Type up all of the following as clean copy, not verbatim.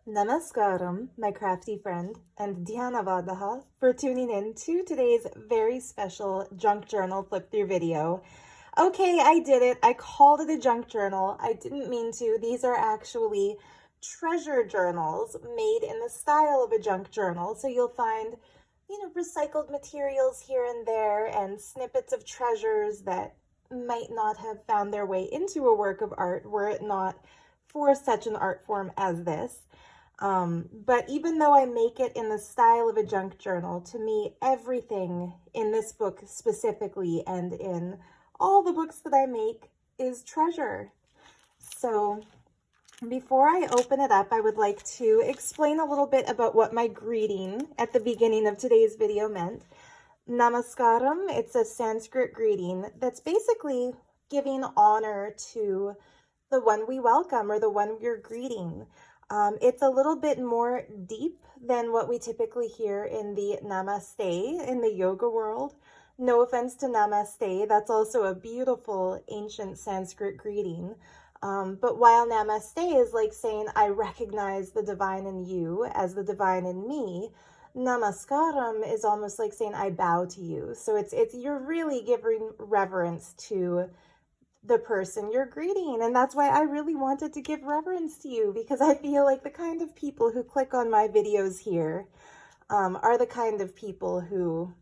Namaskaram, my crafty friend, and Dhyanavadaha for tuning in to today's very special junk journal flip through video. Okay, I did it. I called it a junk journal. I didn't mean to. These are actually treasure journals made in the style of a junk journal. So you'll find, recycled materials here and there and snippets of treasures that might not have found their way into a work of art were it not for such an art form as this. But even though I make it in the style of a junk journal, to me, everything in this book specifically and in all the books that I make is treasure. So before I open it up, I would like to explain a little bit about what my greeting at the beginning of today's video meant. Namaskaram, it's a Sanskrit greeting that's basically giving honor to the one we welcome or the one we're greeting. It's a little bit more deep than what we typically hear in the namaste in the yoga world. No offense to namaste, that's also a beautiful ancient Sanskrit greeting. But while namaste is like saying, I recognize the divine in you as the divine in me, namaskaram is almost like saying, I bow to you. So it's you're really giving reverence to the person you're greeting. And that's why I really wanted to give reverence to you, because I feel like the kind of people who click on my videos here are the kind of people who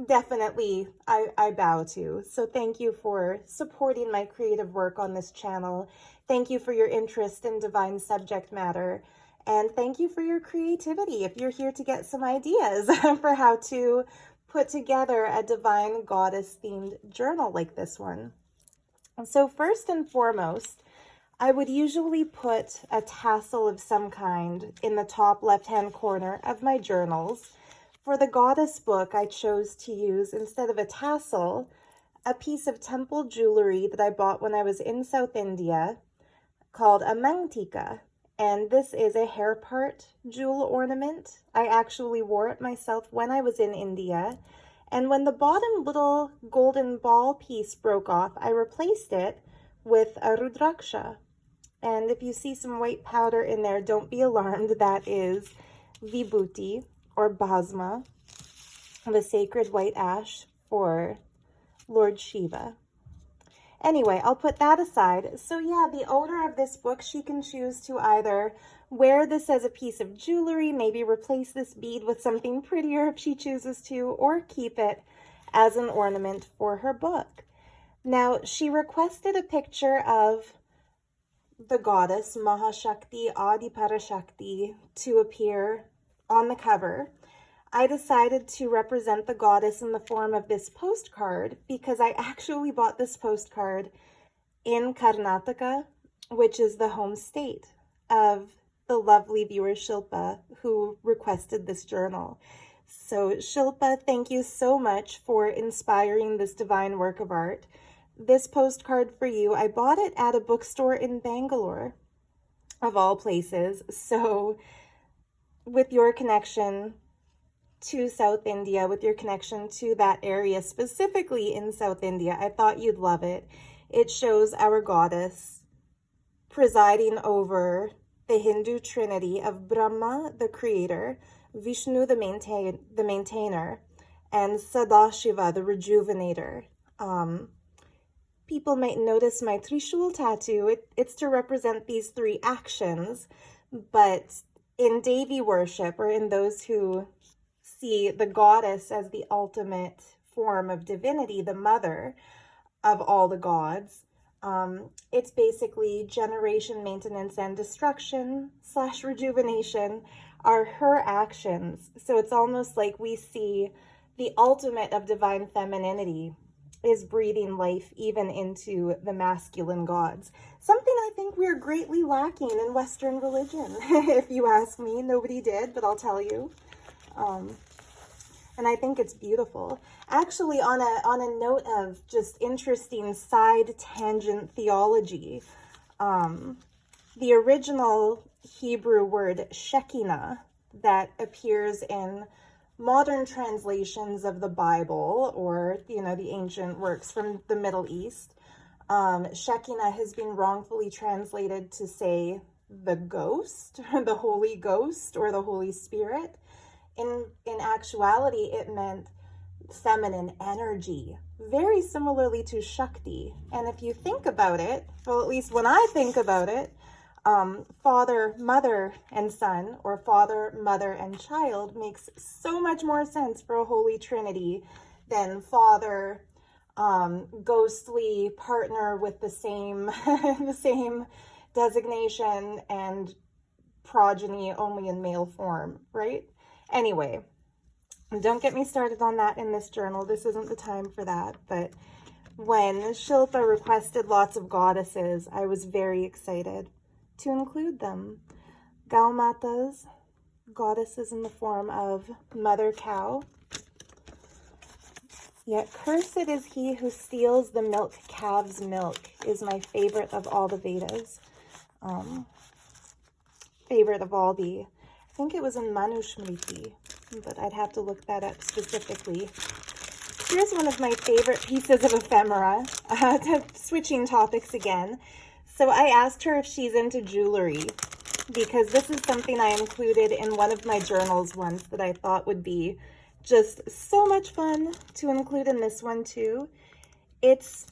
definitely I bow to. So thank you for supporting my creative work on this channel. Thank you for your interest in divine subject matter. And thank you for your creativity if you're here to get some ideas for how to put together a divine goddess themed journal like this one. So first and foremost, I would usually put a tassel of some kind in the top left-hand corner of my journals. For the goddess book, I chose to use, instead of a tassel, a piece of temple jewelry that I bought when I was in South India called a mangtika. And this is a hair part jewel ornament. I actually wore it myself when I was in India. And when the bottom little golden ball piece broke off, I replaced it with a rudraksha. And if you see some white powder in there, don't be alarmed. That is vibhuti or bhasma, the sacred white ash for Lord Shiva. Anyway, I'll put that aside. So yeah, the owner of this book, she can choose to either wear this as a piece of jewelry, maybe replace this bead with something prettier if she chooses to, or keep it as an ornament for her book. Now, she requested a picture of the goddess Mahashakti, Adiparashakti, to appear on the cover. I decided to represent the goddess in the form of this postcard because I actually bought this postcard in Karnataka, which is the home state of the lovely viewer Shilpa who requested this journal. So Shilpa, thank you so much for inspiring this divine work of art. This postcard for you, I bought it at a bookstore in Bangalore, of all places. So with your connection to South India, with your connection to that area, specifically in South India, I thought you'd love it. It shows our goddess presiding over the Hindu trinity of Brahma, the creator, Vishnu, the maintainer, and Sadashiva, the rejuvenator. People might notice my Trishul tattoo. It's to represent these three actions, but in Devi worship, or in those who see the goddess as the ultimate form of divinity, the mother of all the gods, it's basically generation, maintenance, and destruction / rejuvenation are her actions. So it's almost like we see the ultimate of divine femininity is breathing life even into the masculine gods. Something I think we're greatly lacking in Western religion. If you ask me, nobody did, but I'll tell you. And I think it's beautiful. Actually, on a note of just interesting side tangent theology, the original Hebrew word Shekinah that appears in modern translations of the Bible, or, the ancient works from the Middle East, Shekinah has been wrongfully translated to say the ghost, the Holy Ghost, or the Holy Spirit. In actuality, it meant feminine energy, very similarly to Shakti. And if you think about it, well, at least when I think about it, father, mother, and son, or father, mother, and child makes so much more sense for a Holy Trinity than father, ghostly partner with the same the same designation, and progeny only in male form, right? Anyway, don't get me started on that in this journal. This isn't the time for that. But when Shilpa requested lots of goddesses, I was very excited to include them. Gaumatas, goddesses in the form of mother cow. Yet cursed is he who steals the milk calf's milk is my favorite of all the Vedas. Favorite of all the, I think it was in Manusmriti, but I'd have to look that up specifically. Here's one of my favorite pieces of ephemera, switching topics again. So I asked her if she's into jewelry, because this is something I included in one of my journals once that I thought would be just so much fun to include in this one too. It's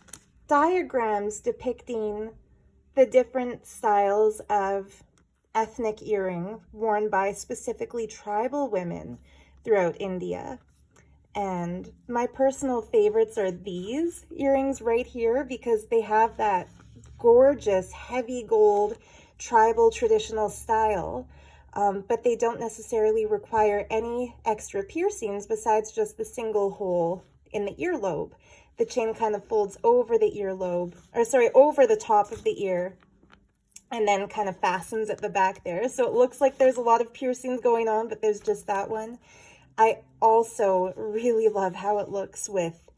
diagrams depicting the different styles of ethnic earring worn by specifically tribal women throughout India. And my personal favorites are these earrings right here, because they have that gorgeous heavy gold tribal traditional style, but they don't necessarily require any extra piercings besides just the single hole in the earlobe. The chain kind of folds over the earlobe, or sorry, over the top of the ear, and then kind of fastens at the back there. So it looks like there's a lot of piercings going on, but there's just that one. I also really love how it looks with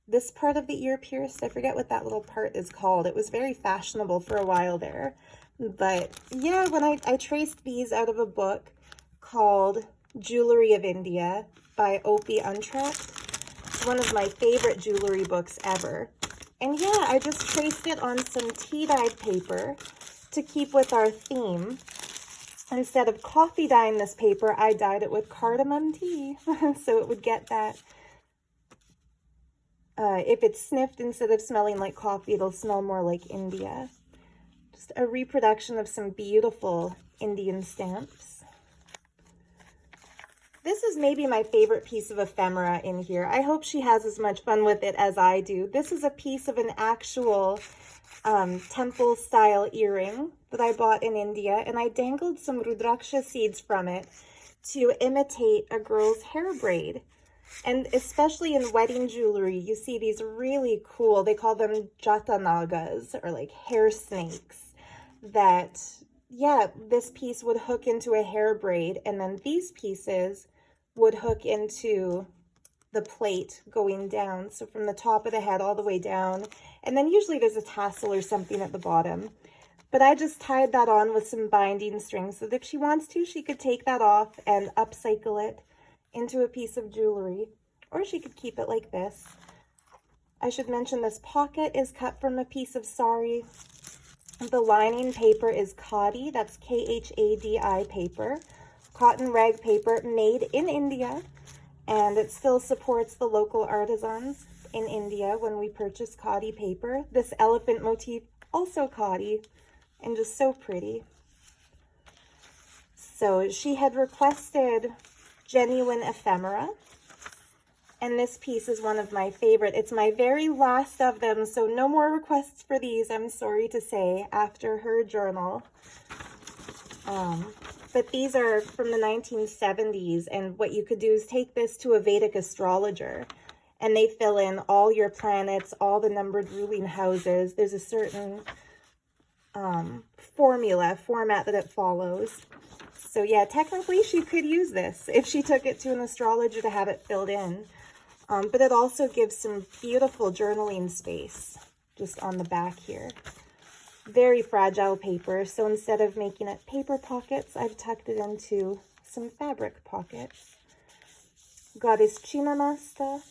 this part of the ear pierced. I forget what that little part is called. It was very fashionable for a while there. But yeah, when I traced these out of a book called Jewelry of India by Opie Untracked. It's one of my favorite jewelry books ever. And yeah, I just traced it on some tea-dyed paper to keep with our theme. Instead of coffee dyeing this paper, I dyed it with cardamom tea. So it would get that, if it's sniffed instead of smelling like coffee, it'll smell more like India. Just a reproduction of some beautiful Indian stamps. This is maybe my favorite piece of ephemera in here. I hope she has as much fun with it as I do. This is a piece of an actual temple-style earring that I bought in India, and I dangled some rudraksha seeds from it to imitate a girl's hair braid. And especially in wedding jewelry, you see these really cool, they call them jatanagas, or like hair snakes, that, yeah, this piece would hook into a hair braid, and then these pieces would hook into the plate going down, so from the top of the head all the way down, and then usually there's a tassel or something at the bottom. But I just tied that on with some binding strings, so that if she wants to, she could take that off and upcycle it into a piece of jewelry, or she could keep it like this. I should mention this pocket is cut from a piece of sari. The lining paper is khadi, that's K-H-A-D-I paper, cotton rag paper made in India, and it still supports the local artisans in India when we purchase khadi paper. This elephant motif, also khadi, and just so pretty. So she had requested genuine ephemera, and this piece is one of my favorite. It's my very last of them, so no more requests for these, I'm sorry to say, after her journal. But these are from the 1970s, and what you could do is take this to a Vedic astrologer, and they fill in all your planets, all the numbered ruling houses. There's a certain format that it follows. So yeah, technically she could use this if she took it to an astrologer to have it filled in. But it also gives some beautiful journaling space just on the back here. Very fragile paper, so instead of making it paper pockets, I've tucked it into some fabric pockets. Goddess Chinamasta,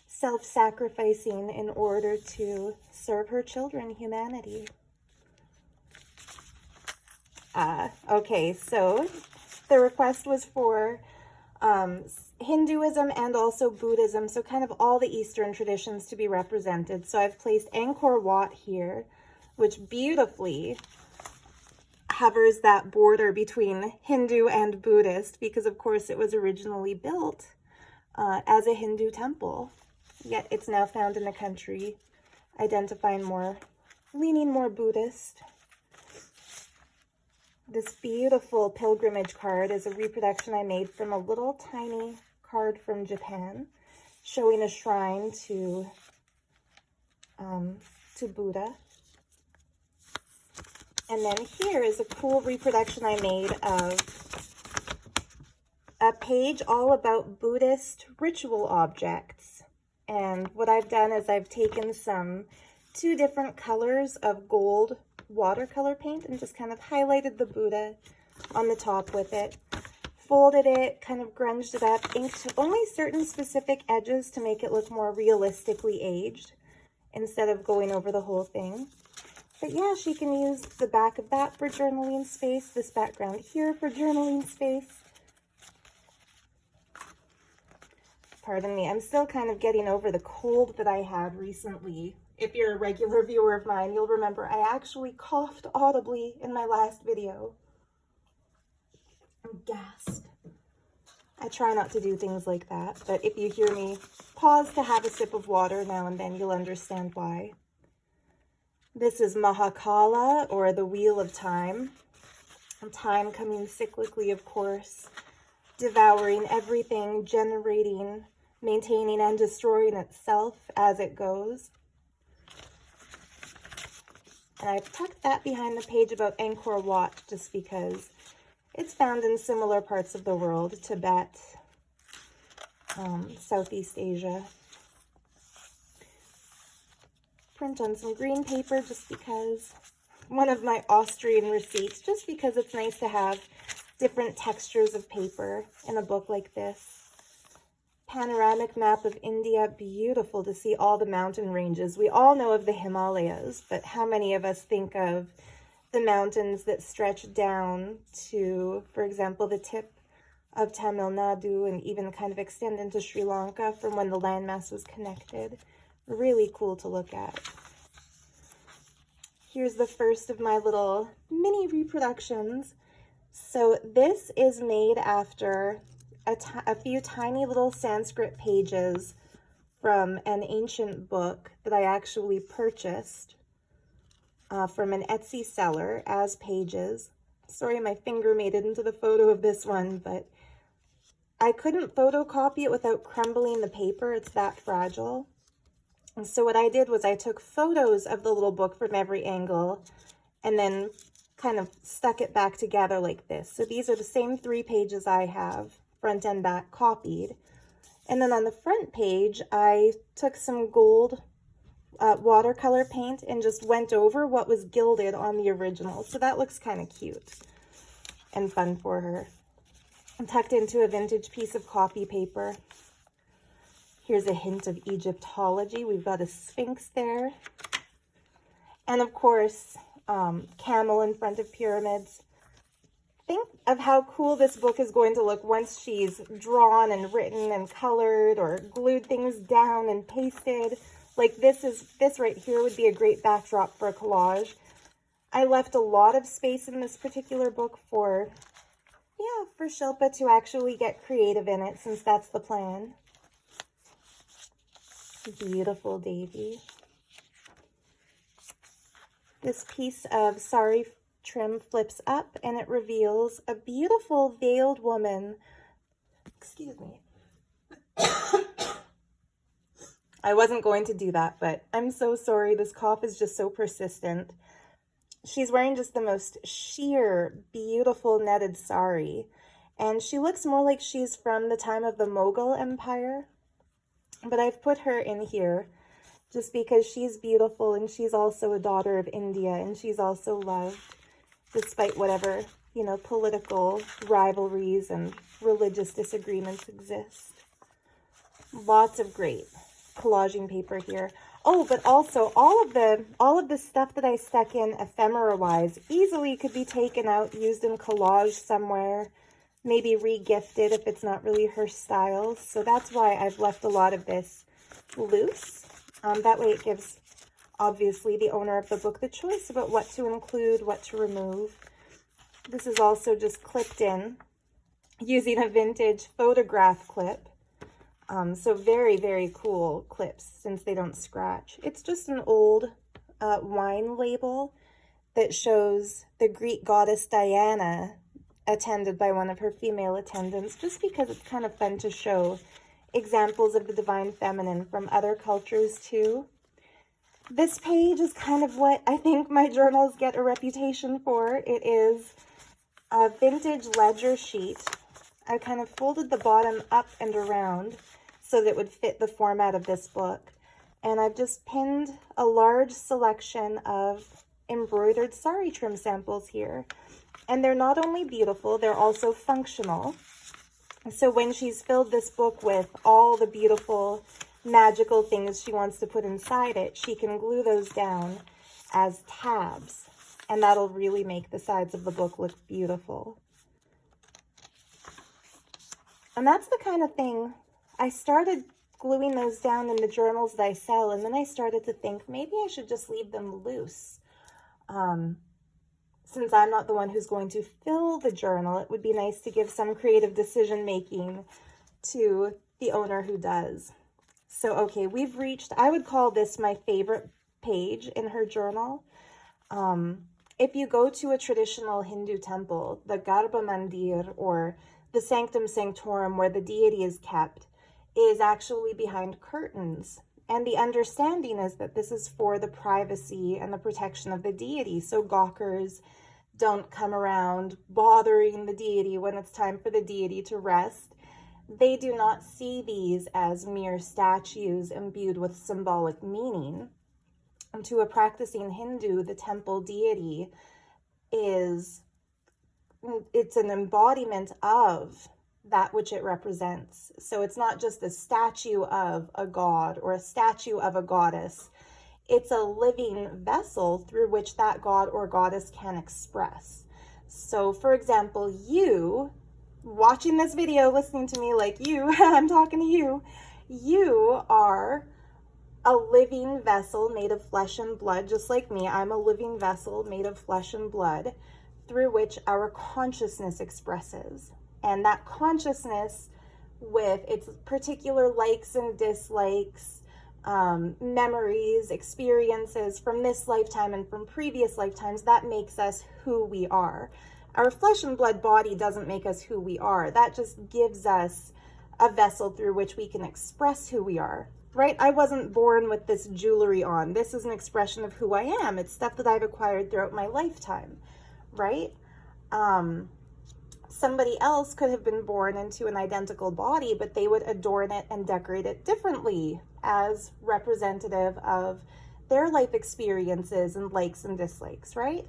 self-sacrificing in order to serve her children, humanity. Okay, so the request was for Hinduism and also Buddhism, so kind of all the Eastern traditions to be represented. So I've placed Angkor Wat here, which beautifully hovers that border between Hindu and Buddhist, because of course it was originally built as a Hindu temple, yet it's now found in a country leaning more Buddhist. This beautiful pilgrimage card is a reproduction I made from a little tiny card from Japan, showing a shrine to Buddha. And then here is a cool reproduction I made of a page all about Buddhist ritual objects. And what I've done is I've taken two different colors of gold watercolor paint and just kind of highlighted the Buddha on the top with it, folded it, kind of grunged it up, inked only certain specific edges to make it look more realistically aged instead of going over the whole thing. But yeah, she can use the back of that for journaling space, this background here for journaling space. Pardon me, I'm still kind of getting over the cold that I had recently. If you're a regular viewer of mine, you'll remember I actually coughed audibly in my last video. And gasped. I try not to do things like that, but if you hear me pause to have a sip of water now and then, you'll understand why. This is Mahakala, or the Wheel of Time. Time coming cyclically, of course, devouring everything, generating, maintaining, and destroying itself as it goes. And I've tucked that behind the page about Angkor Wat just because it's found in similar parts of the world, Tibet, Southeast Asia. Print on some green paper just because, one of my Austrian receipts, just because it's nice to have different textures of paper in a book like this. Panoramic map of India, beautiful to see all the mountain ranges. We all know of the Himalayas, but how many of us think of the mountains that stretch down to, for example, the tip of Tamil Nadu and even kind of extend into Sri Lanka from when the landmass was connected? Really cool to look at. Here's the first of my little mini reproductions. So this is made after a few tiny little Sanskrit pages from an ancient book that I actually purchased from an Etsy seller as pages. Sorry, my finger made it into the photo of this one, but I couldn't photocopy it without crumbling the paper. It's that fragile. And so what I did was I took photos of the little book from every angle and then kind of stuck it back together like this. So these are the same 3 pages I have, front and back, copied. And then on the front page, I took some gold watercolor paint and just went over what was gilded on the original. So that looks kind of cute and fun for her. And tucked into a vintage piece of copy paper. Here's a hint of Egyptology. We've got a sphinx there. And of course, camel in front of pyramids. Think of how cool this book is going to look once she's drawn and written and colored or glued things down and pasted. Like this right here would be a great backdrop for a collage. I left a lot of space in this particular book for Shilpa to actually get creative in it, since that's the plan. Beautiful Davy. This piece of sari trim flips up and it reveals a beautiful veiled woman. Excuse me. I wasn't going to do that, but I'm so sorry. This cough is just so persistent. She's wearing just the most sheer, beautiful netted sari. And she looks more like she's from the time of the Mughal Empire. But I've put her in here just because she's beautiful and she's also a daughter of India and she's also loved despite whatever, political rivalries and religious disagreements exist. Lots of great collaging paper here. Oh, but also all of the stuff that I stuck in ephemera-wise easily could be taken out, used in collage somewhere, maybe re-gifted if it's not really her style. So that's why I've left a lot of this loose. That way it gives, obviously, the owner of the book the choice about what to include, what to remove. This is also just clipped in using a vintage photograph clip. So very, very cool clips since they don't scratch. It's just an old wine label that shows the Greek goddess Diana attended by one of her female attendants, just because it's kind of fun to show examples of the divine feminine from other cultures too. This page is kind of what I think my journals get a reputation for. It is a vintage ledger sheet. I kind of folded the bottom up and around so that it would fit the format of this book. And I've just pinned a large selection of embroidered sari trim samples here. And they're not only beautiful, they're also functional. So when she's filled this book with all the beautiful, magical things she wants to put inside it, she can glue those down as tabs. And that'll really make the sides of the book look beautiful. And that's the kind of thing, I started gluing those down in the journals that I sell, and then I started to think maybe I should just leave them loose. Since I'm not the one who's going to fill the journal, it would be nice to give some creative decision making to the owner who does. So, okay, we've reached, I would call this my favorite page in her journal. If you go to a traditional Hindu temple, the Garbha Mandir, or the Sanctum Sanctorum, where the deity is kept, is actually behind curtains. And the understanding is that this is for the privacy and the protection of the deity. So gawkers don't come around bothering the deity when it's time for the deity to rest. They do not see these as mere statues imbued with symbolic meaning. And to a practicing Hindu, the temple deity it's an embodiment of that which it represents. So it's not just a statue of a god or a statue of a goddess. It's a living vessel through which that god or goddess can express. So for example, you watching this video, listening to me like you, I'm talking to you, you are a living vessel made of flesh and blood, just like me. I'm a living vessel made of flesh and blood through which our consciousness expresses. And that consciousness, with its particular likes and dislikes, memories, experiences from this lifetime and from previous lifetimes, that makes us who we are. Our flesh and blood body doesn't make us who we are. That just gives us a vessel through which we can express who we are, right? I wasn't born with this jewelry on. This is an expression of who I am. It's stuff that I've acquired throughout my lifetime, right? Somebody else could have been born into an identical body, but they would adorn it and decorate it differently as representative of their life experiences and likes and dislikes, right?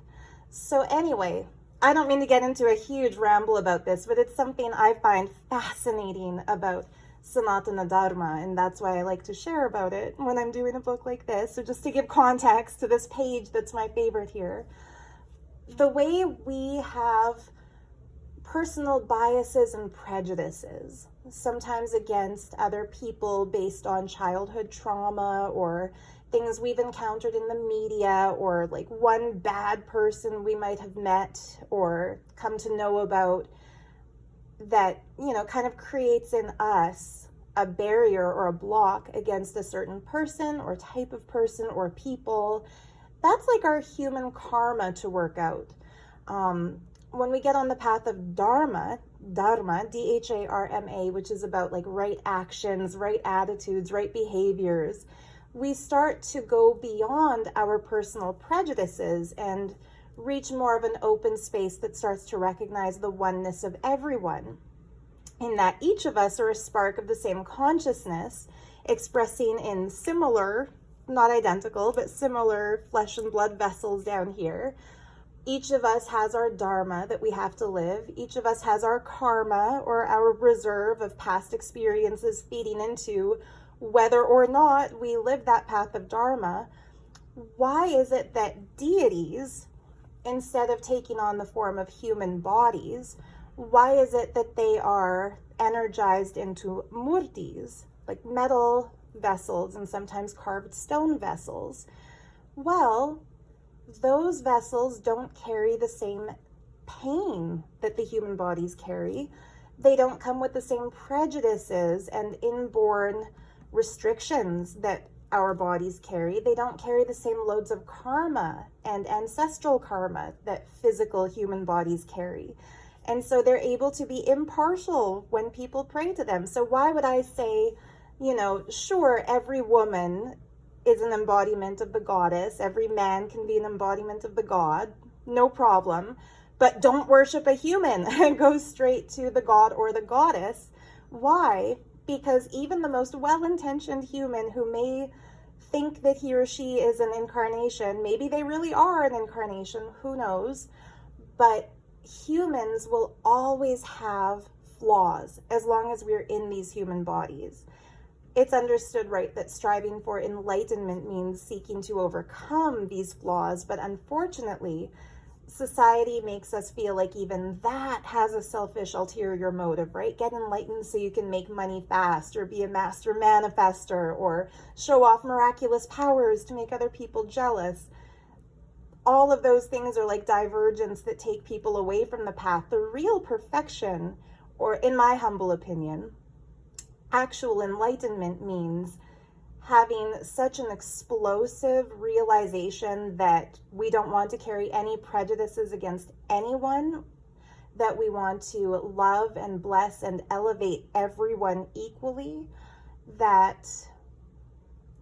So anyway, I don't mean to get into a huge ramble about this, but it's something I find fascinating about Sanatana Dharma, and that's why I like to share about it when I'm doing a book like this. So just to give context to this page that's my favorite here, the way we have personal biases and prejudices, sometimes against other people based on childhood trauma or things we've encountered in the media, or like one bad person we might have met or come to know about that, you know, kind of creates in us a barrier or a block against a certain person or type of person or people. That's like our human karma to work out. When we get on the path of Dharma, D-H-A-R-M-A, which is about like right actions, right attitudes, right behaviors, we start to go beyond our personal prejudices and reach more of an open space that starts to recognize the oneness of everyone, in that each of us are a spark of the same consciousness, expressing in similar, not identical, but similar flesh and blood vessels down here. Each of us has our dharma that we have to live. Each of us has our karma, or our reserve of past experiences feeding into whether or not we live that path of Dharma, why is it that deities, instead of taking on the form of human bodies, why is it that they are energized into murtis, like metal vessels and sometimes carved stone vessels? Well, those vessels don't carry the same pain that the human bodies carry. They don't come with the same prejudices and inborn restrictions that our bodies carry. They don't carry the same loads of karma and ancestral karma that physical human bodies carry. And so they're able to be impartial when people pray to them. So why would I say, you know, sure, every woman is an embodiment of the goddess, every man can be an embodiment of the god, no problem, but don't worship a human and go straight to the god or the goddess. Why? Because even the most well-intentioned human who may think that he or she is an incarnation, maybe they really are an incarnation, who knows, but humans will always have flaws as long as we're in these human bodies. It's understood, right, that striving for enlightenment means seeking to overcome these flaws, but unfortunately, society makes us feel like even that has a selfish ulterior motive, right? Get enlightened so you can make money fast, or be a master manifester, or show off miraculous powers to make other people jealous. All of those things are like divergence that take people away from the path. The real perfection, or in my humble opinion, actual enlightenment means having such an explosive realization that we don't want to carry any prejudices against anyone, that we want to love and bless and elevate everyone equally, that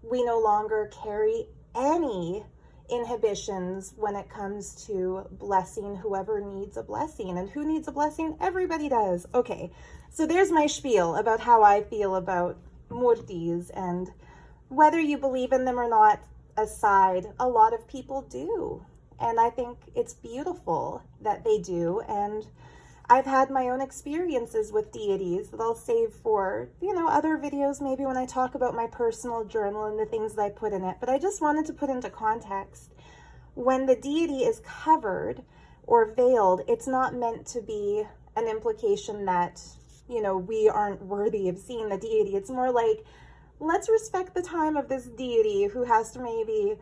we no longer carry any inhibitions when it comes to blessing whoever needs a blessing. And who needs a blessing? Everybody does. Okay, so there's my spiel about how I feel about murtis, and whether you believe in them or not aside, a lot of people do. And I think it's beautiful that they do. And I've had my own experiences with deities that I'll save for, you know, other videos, maybe when I talk about my personal journal and the things that I put in it. But I just wanted to put into context, when the deity is covered or veiled, it's not meant to be an implication that, you know, we aren't worthy of seeing the deity. It's more like, let's respect the time of this deity who has to maybe,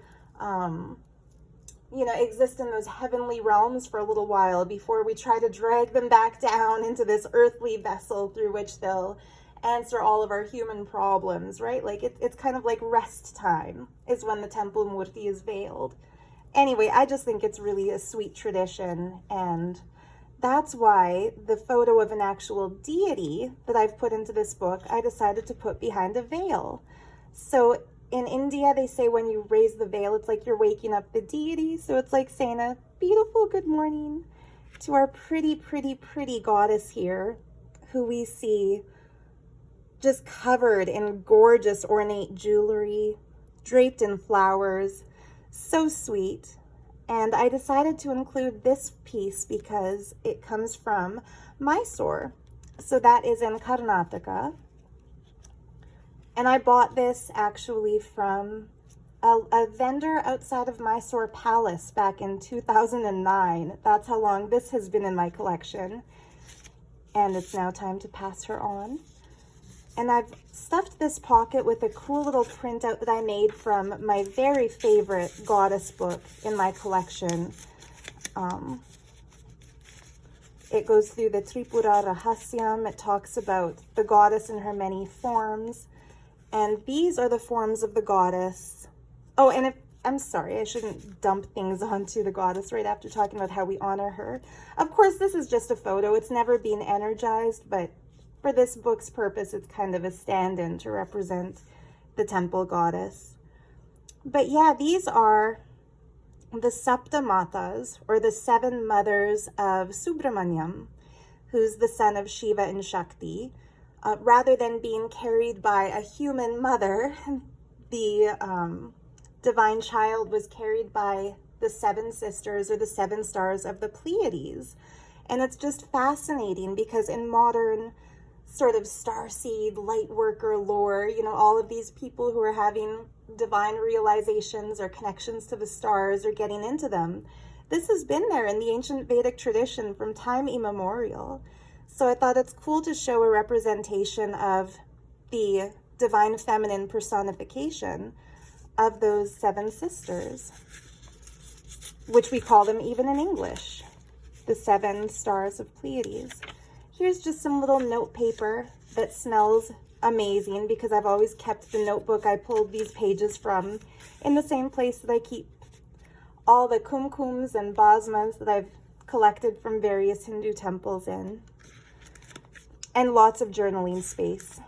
you know, exist in those heavenly realms for a little while before we try to drag them back down into this earthly vessel through which they'll answer all of our human problems, right? Like it's kind of like rest time is when the temple murti is veiled. Anyway, I just think it's really a sweet tradition, and that's why the photo of an actual deity that I've put into this book, I decided to put behind a veil. So in India, they say when you raise the veil, it's like you're waking up the deity. So it's like saying a beautiful good morning to our pretty, pretty, pretty goddess here, who we see just covered in gorgeous ornate jewelry, draped in flowers. So sweet. And I decided to include this piece because it comes from Mysore. So that is in Karnataka. And I bought this actually from a vendor outside of Mysore Palace back in 2009. That's how long this has been in my collection. And it's now time to pass her on. And I've stuffed this pocket with a cool little printout that I made from my very favorite goddess book in my collection. It goes through the Tripura Rahasyam. It talks about the goddess in her many forms. And these are the forms of the goddess. Oh, and I'm sorry, I shouldn't dump things onto the goddess right after talking about how we honor her. Of course, this is just a photo. It's never been energized, but for this book's purpose, it's kind of a stand-in to represent the temple goddess. But yeah, these are the Sapta Matas, or the 7 mothers of Subramanyam, who's the son of Shiva and Shakti. Rather than being carried by a human mother, the divine child was carried by the 7 sisters, or the 7 stars of the Pleiades. And it's just fascinating because in modern sort of starseed, light worker lore, you know, all of these people who are having divine realizations or connections to the stars or getting into them. This has been there in the ancient Vedic tradition from time immemorial. So I thought it's cool to show a representation of the divine feminine personification of those 7 sisters, which we call them even in English, the 7 stars of Pleiades. Here's just some little note paper that smells amazing because I've always kept the notebook I pulled these pages from in the same place that I keep all the kumkums and bhasmas that I've collected from various Hindu temples in. And lots of journaling space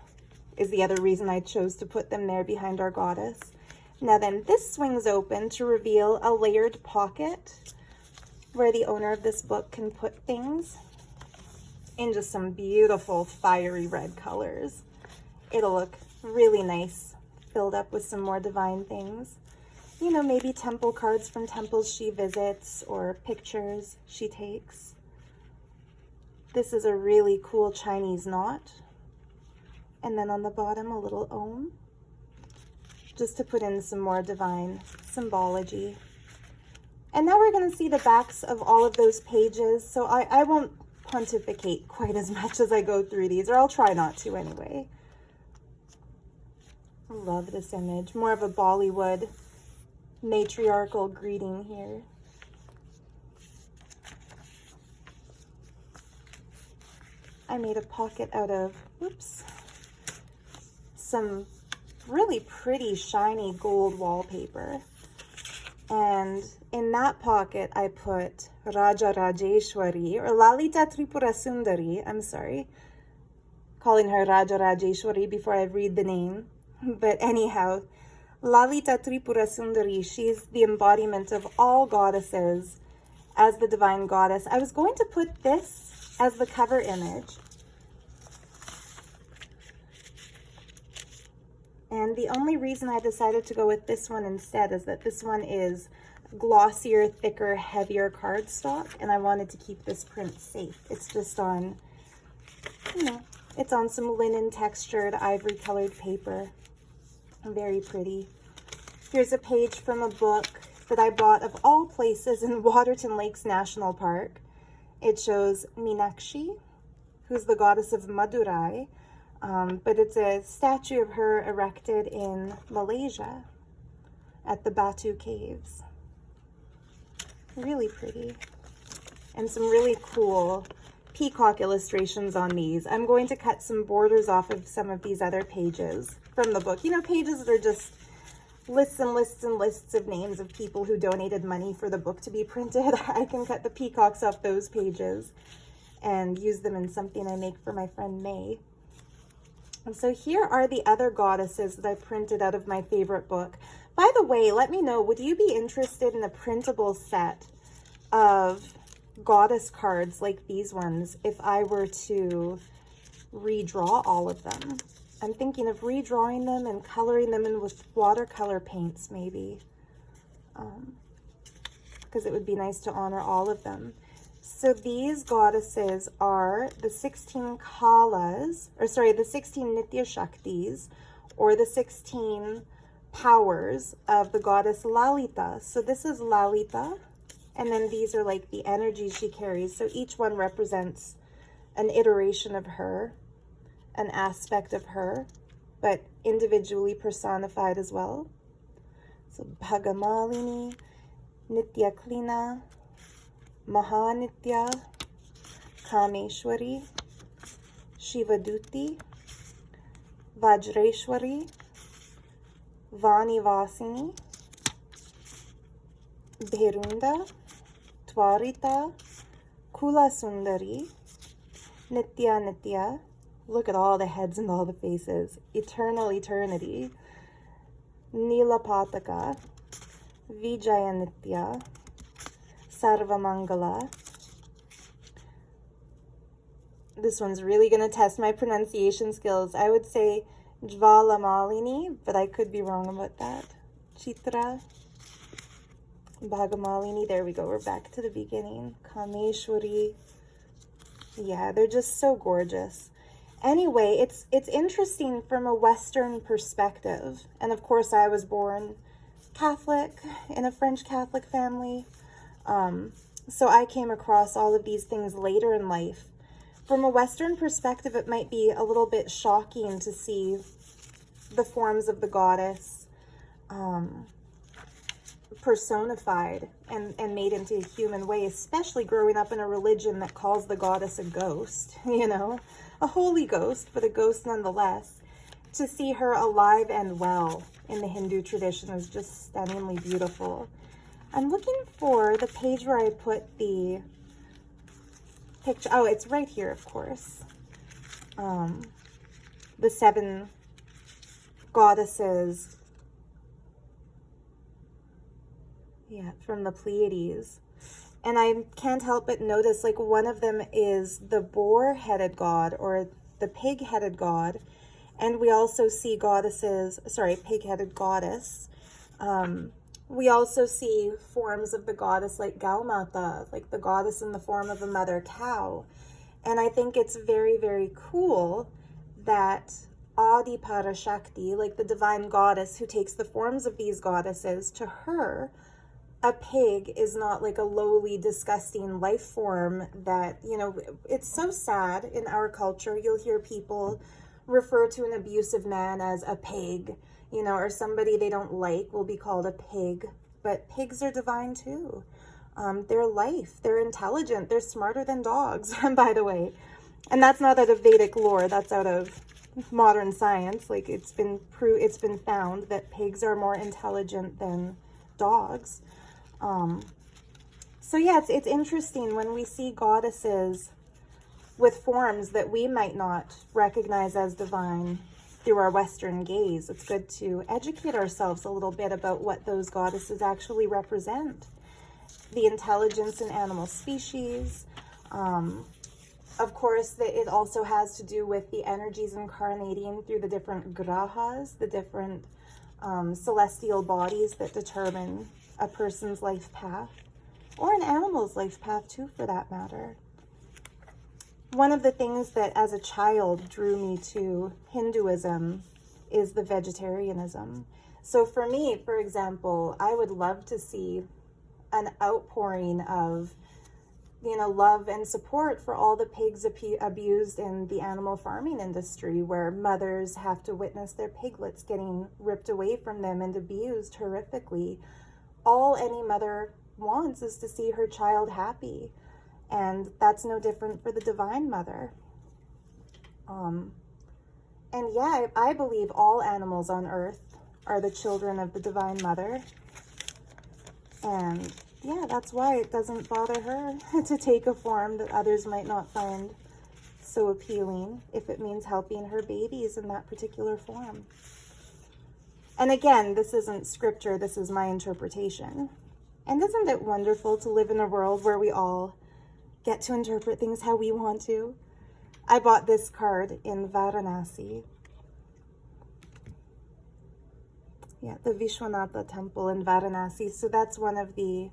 is the other reason I chose to put them there behind our goddess. Now then, this swings open to reveal a layered pocket where the owner of this book can put things in just some beautiful fiery red colors. It'll look really nice, filled up with some more divine things. You know, maybe temple cards from temples she visits or pictures she takes. This is a really cool Chinese knot. And then on the bottom, a little Om, just to put in some more divine symbology. And now we're going to see the backs of all of those pages, so I won't pontificate quite as much as I go through these, or I'll try not to anyway. I love this image. More of a Bollywood matriarchal greeting here. I made a pocket out of, whoops, some really pretty shiny gold wallpaper. And in that pocket, I put Raja Rajeshwari, or Lalita Tripura Sundari. I'm sorry, calling her Raja Rajeshwari before I read the name. But anyhow, Lalita Tripura Sundari, she's the embodiment of all goddesses as the divine goddess. I was going to put this as the cover image. And the only reason I decided to go with this one instead is that this one is glossier, thicker, heavier cardstock, and I wanted to keep this print safe. It's just on, you know, it's on some linen textured ivory colored paper. Very pretty. Here's a page from a book that I bought of all places in Waterton Lakes National Park. It shows Meenakshi, who's the goddess of Madurai, but it's a statue of her erected in Malaysia at the Batu Caves. Really pretty. And some really cool peacock illustrations on these. I'm going to cut some borders off of some of these other pages from the book. You know, pages that are just lists and lists and lists of names of people who donated money for the book to be printed. I can cut the peacocks off those pages and use them in something I make for my friend May. And so here are the other goddesses that I printed out of my favorite book. By the way, let me know, would you be interested in a printable set of goddess cards like these ones if I were to redraw all of them? I'm thinking of redrawing them and coloring them in with watercolor paints maybe, because it would be nice to honor all of them. So these goddesses are the 16 Kalas, or sorry, the 16 Nitya Shaktis, or the 16 powers of the goddess Lalita. So this is Lalita, and then these are like the energies she carries. So each one represents an iteration of her, an aspect of her, but individually personified as well. So Bhagamalini, Nitya Klina, Mahanitya, Kameshwari, Shivaduti, Vajreshwari, Vanivasini, Bherunda, Twarita, Kula Sundari, Nitya Nitya. Look at all the heads and all the faces. Eternal Eternity, Nilapataka, Vijayanitya, Sarvamangala. This one's really going to test my pronunciation skills. I would say Jvalamalini, but I could be wrong about that. Chitra, Bhagamalini. There we go. We're back to the beginning. Kameshwari. Yeah, they're just so gorgeous. Anyway, it's interesting from a Western perspective. And of course, I was born Catholic in a French Catholic family. So I came across all of these things later in life. From a Western perspective, it might be a little bit shocking to see the forms of the goddess personified and made into a human way, especially growing up in a religion that calls the goddess a ghost, you know, a holy ghost, but a ghost nonetheless. To see her alive and well in the Hindu tradition is just stunningly beautiful. I'm looking for the page where I put the picture. Oh, it's right here, of course. The 7 goddesses, yeah, from the Pleiades. And I can't help but notice, like, one of them is the boar-headed god, or the pig-headed god. And we also see goddesses, sorry, pig-headed goddess. We also see forms of the goddess like Gaumata, like the goddess in the form of a mother cow. And I think it's very, very cool that Adi Parashakti, like the divine goddess who takes the forms of these goddesses, to her, a pig is not like a lowly, disgusting life form that, you know, it's so sad in our culture. You'll hear people refer to an abusive man as a pig, you know, or somebody they don't like will be called a pig. But pigs are divine too. They're life, they're intelligent, they're smarter than dogs, by the way. And that's not out of Vedic lore, that's out of modern science. Like, it's been found that pigs are more intelligent than dogs. So yeah, it's interesting when we see goddesses with forms that we might not recognize as divine through our Western gaze. It's good to educate ourselves a little bit about what those goddesses actually represent. The intelligence in animal species. Of course, it also has to do with the energies incarnating through the different grahas, the different celestial bodies that determine a person's life path, or an animal's life path too, for that matter. One of the things that as a child drew me to Hinduism is the vegetarianism. So for me, for example, I would love to see an outpouring of, you know, love and support for all the pigs abused in the animal farming industry, where mothers have to witness their piglets getting ripped away from them and abused horrifically. All any mother wants is to see her child happy. And that's no different for the Divine Mother. And yeah, I believe all animals on earth are the children of the Divine Mother. And yeah, that's why it doesn't bother her to take a form that others might not find so appealing, if it means helping her babies in that particular form. And again, this isn't scripture, this is my interpretation. And isn't it wonderful to live in a world where we all get to interpret things how we want to? I bought this card in Varanasi. Yeah, the Vishwanatha temple in Varanasi. So that's one of the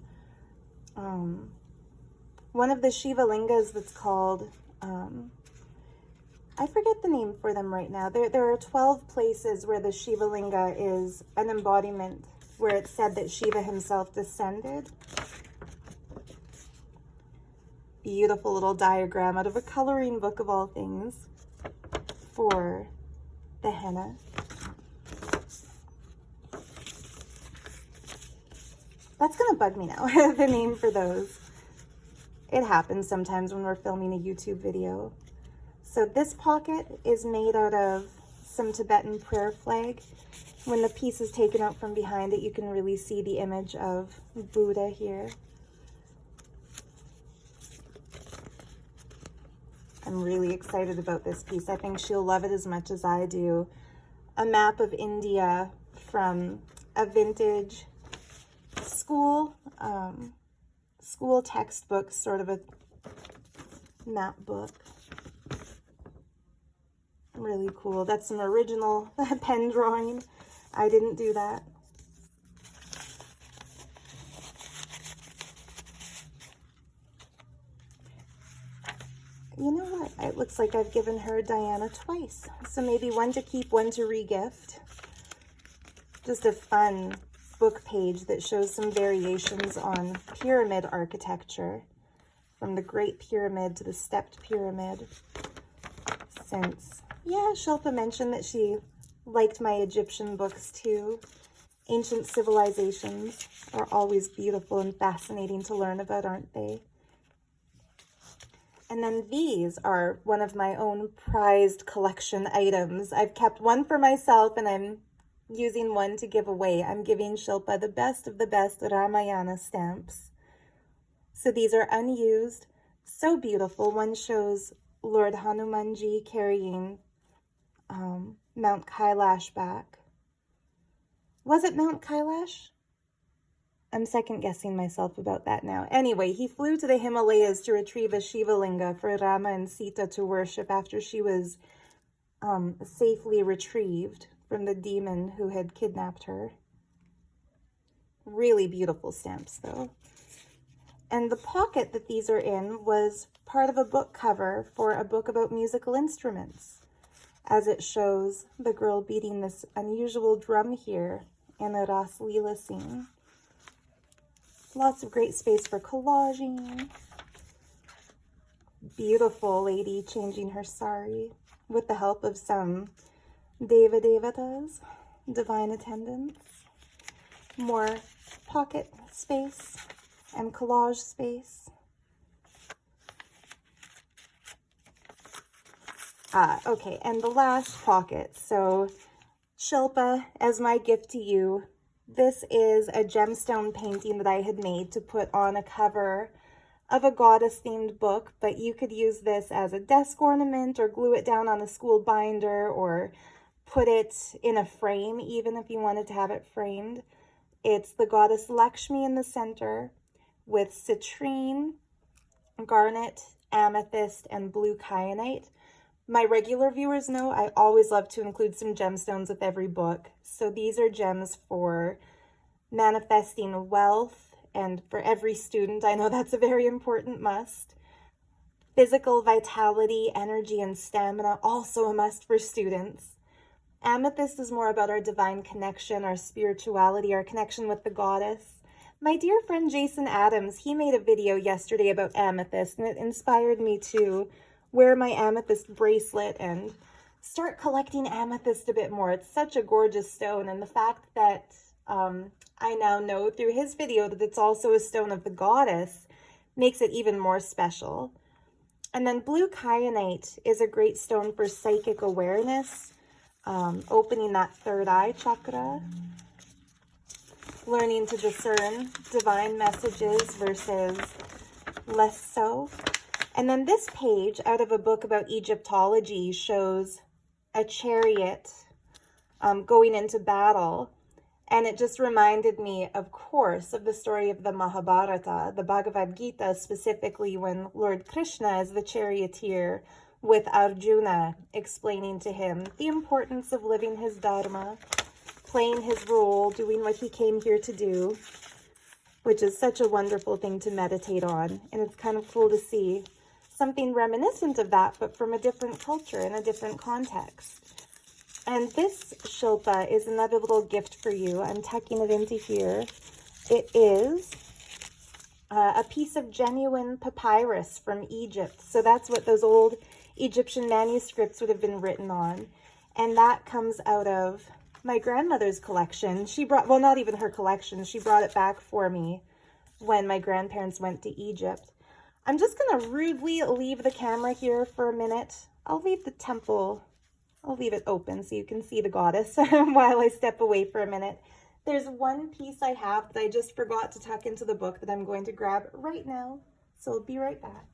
Shiva lingas that's called, I forget the name for them right now. There are 12 places where the Shiva linga is an embodiment, where it's said that Shiva himself descended. Beautiful little diagram out of a coloring book of all things for the henna. That's gonna bug me now, the name for those. It happens sometimes when we're filming a YouTube video. So this pocket is made out of some Tibetan prayer flag. When the piece is taken out from behind it, you can really see the image of Buddha here. I'm really excited about this piece. I think she'll love it as much as I do. A map of India from a vintage school textbook, sort of a map book. Really cool. That's some original pen drawing. I didn't do that. You know what? that. It looks like I've given her Diana twice. So maybe one to keep, one to re-gift. Just a fun book page that shows some variations on pyramid architecture, from the Great Pyramid to the Stepped Pyramid. Since, yeah, Shilpa mentioned that she liked my Egyptian books too. Ancient civilizations are always beautiful and fascinating to learn about, aren't they? And then these are one of my own prized collection items. I've kept one for myself and I'm using one to give away. I'm giving Shilpa the best of the best Ramayana stamps. So these are unused, so beautiful. One shows Lord Hanumanji carrying Mount Kailash back. Was it Mount Kailash? I'm second guessing myself about that now. Anyway, he flew to the Himalayas to retrieve a Shiva Linga for Rama and Sita to worship after she was safely retrieved from the demon who had kidnapped her. Really beautiful stamps though. And the pocket that these are in was part of a book cover for a book about musical instruments, as it shows the girl beating this unusual drum here in a Ras Leela scene. Lots of great space for collaging. Beautiful lady changing her sari with the help of some Deva Devatas, divine attendants. More pocket space and collage space. Okay, and the last pocket. So Shilpa, as my gift to you, this is a gemstone painting that I had made to put on a cover of a goddess-themed book, but you could use this as a desk ornament or glue it down on a school binder or put it in a frame, even if you wanted to have it framed. It's the goddess Lakshmi in the center with citrine, garnet, amethyst, and blue kyanite. My regular viewers know I always love to include some gemstones with every book. So these are gems for manifesting wealth, and for every student, I know that's a very important must. Physical vitality, energy, and stamina, also a must for students. Amethyst is more about our divine connection, our spirituality, our connection with the goddess. My dear friend Jason Adams, he made a video yesterday about amethyst, and it inspired me to wear my amethyst bracelet and start collecting amethyst a bit more. It's such a gorgeous stone, and the fact that I now know through his video that it's also a stone of the goddess makes it even more special. And then blue kyanite is a great stone for psychic awareness, opening that third eye chakra, learning to discern divine messages versus less so. And then this page out of a book about Egyptology shows a chariot going into battle. And it just reminded me, of course, of the story of the Mahabharata, the Bhagavad Gita, specifically when Lord Krishna is the charioteer with Arjuna, explaining to him the importance of living his dharma, playing his role, doing what he came here to do, which is such a wonderful thing to meditate on. And it's kind of cool to see something reminiscent of that, but from a different culture in a different context. And this Shilpa is another little gift for you. I'm tucking it into here. It is a piece of genuine papyrus from Egypt. So that's what those old Egyptian manuscripts would have been written on. And that comes out of my grandmother's collection. She brought, well, not even her collection. She brought it back for me when my grandparents went to Egypt. I'm just going to rudely leave the camera here for a minute. I'll leave the temple, I'll leave it open so you can see the goddess while I step away for a minute. There's one piece I have that I just forgot to tuck into the book that I'm going to grab right now. So I'll be right back.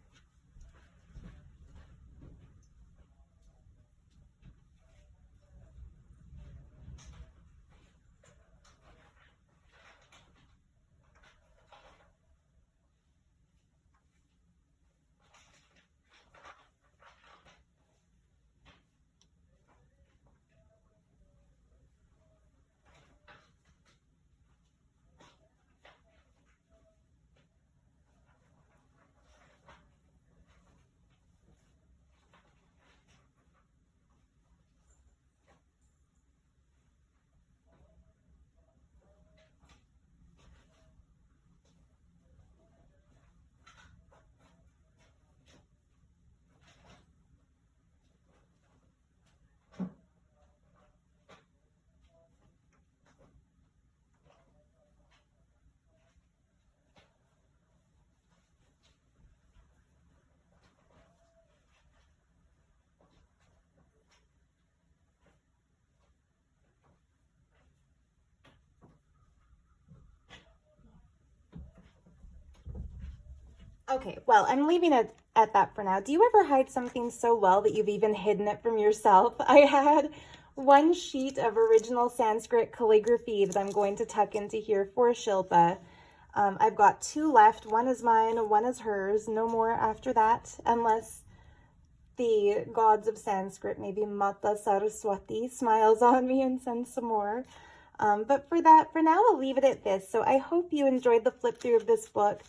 Okay, well, I'm leaving it at that for now. Do you ever hide something so well that you've even hidden it from yourself? I had one sheet of original Sanskrit calligraphy that I'm going to tuck into here for Shilpa. I've got 2 left. One is mine, one is hers. No more after that, unless the gods of Sanskrit, maybe Mata Saraswati, smiles on me and sends some more. But for now, I'll leave it at this. So I hope you enjoyed the flip through of this book.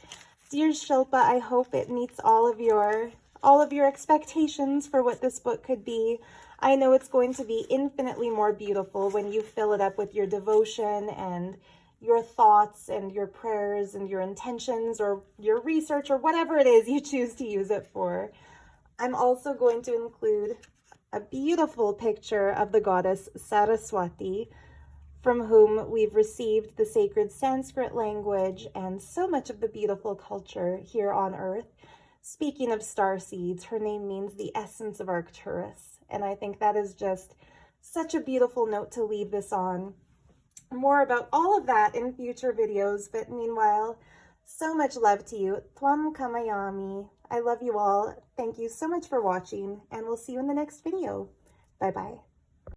Dear Shilpa, I hope it meets all of your expectations for what this book could be. I know it's going to be infinitely more beautiful when you fill it up with your devotion and your thoughts and your prayers and your intentions or your research or whatever it is you choose to use it for. I'm also going to include a beautiful picture of the goddess Saraswati, from whom we've received the sacred Sanskrit language and so much of the beautiful culture here on Earth. Speaking of star seeds, her name means the essence of Arcturus, and I think that is just such a beautiful note to leave this on. More about all of that in future videos, but meanwhile, so much love to you. Twam kamayami. I love you all. Thank you so much for watching, and we'll see you in the next video. Bye-bye.